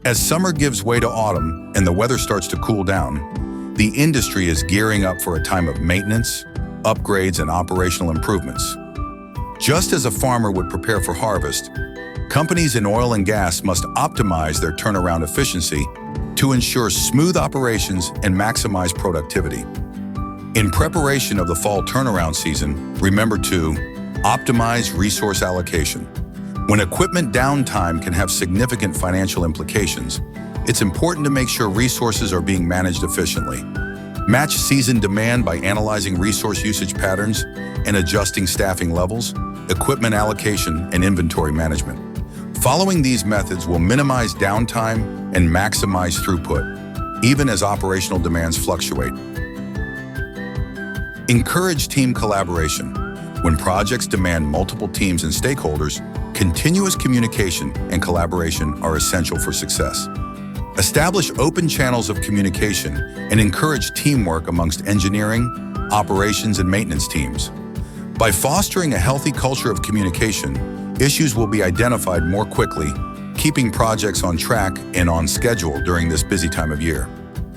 As summer gives way to autumn and the weather starts to cool down, the industry is gearing up for a time of maintenance, upgrades, and operational improvements. Just as a farmer would prepare for harvest, companies in oil and gas must optimize their turnaround efficiency to ensure smooth operations and maximize productivity. In preparation of the fall turnaround season, remember to optimize resource allocation. When equipment downtime can have significant financial implications, it's important to make sure resources are being managed efficiently. Match season demand by analyzing resource usage patterns and adjusting staffing levels, equipment allocation, and inventory management. Following these methods will minimize downtime and maximize throughput, even as operational demands fluctuate. Encourage team collaboration. When projects demand multiple teams and stakeholders, continuous communication and collaboration are essential for success. Establish open channels of communication and encourage teamwork amongst engineering, operations, and maintenance teams. By fostering a healthy culture of communication, issues will be identified more quickly, keeping projects on track and on schedule during this busy time of year.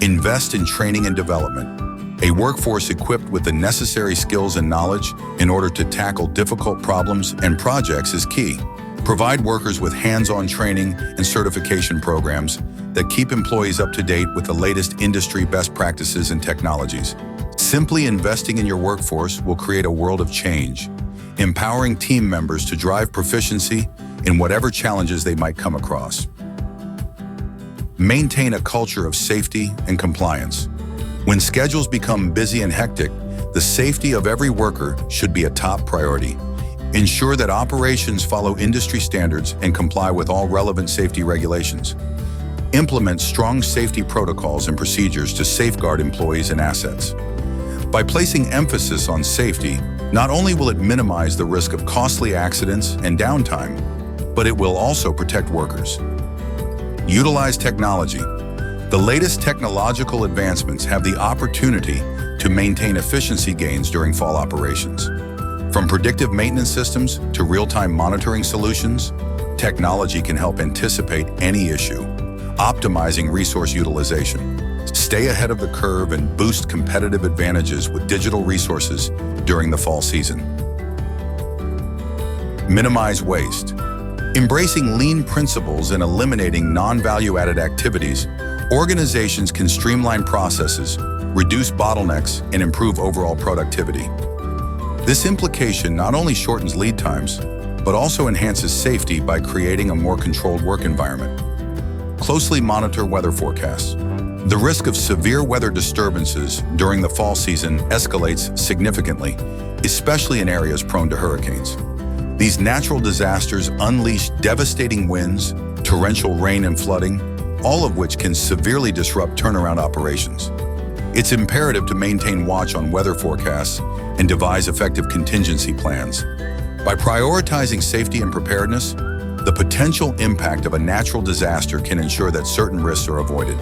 Invest in training and development. A workforce equipped with the necessary skills and knowledge in order to tackle difficult problems and projects is key. Provide workers with hands-on training and certification programs that keep employees up to date with the latest industry best practices and technologies. Simply investing in your workforce will create a world of change, empowering team members to drive proficiency in whatever challenges they might come across. Maintain a culture of safety and compliance. When schedules become busy and hectic, the safety of every worker should be a top priority. Ensure that operations follow industry standards and comply with all relevant safety regulations. Implement strong safety protocols and procedures to safeguard employees and assets. By placing emphasis on safety, not only will it minimize the risk of costly accidents and downtime, but it will also protect workers. Utilize technology. The latest technological advancements have the opportunity to maintain efficiency gains during fall operations. From predictive maintenance systems to real-time monitoring solutions, technology can help anticipate any issue, optimizing resource utilization. Stay ahead of the curve and boost competitive advantages with digital resources during the fall season. Minimize waste. Embracing lean principles and eliminating non-value-added activities, organizations can streamline processes, reduce bottlenecks, and improve overall productivity. This implication not only shortens lead times, but also enhances safety by creating a more controlled work environment. Closely monitor weather forecasts. The risk of severe weather disturbances during the fall season escalates significantly, especially in areas prone to hurricanes. These natural disasters unleash devastating winds, torrential rain, and flooding, all of which can severely disrupt turnaround operations. It's imperative to maintain watch on weather forecasts and devise effective contingency plans. By prioritizing safety and preparedness, the potential impact of a natural disaster can ensure that certain risks are avoided.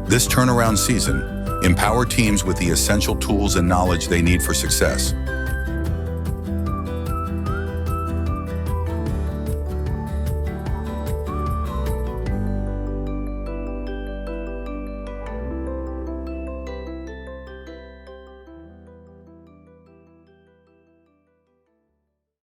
This turnaround season, empower teams with the essential tools and knowledge they need for success.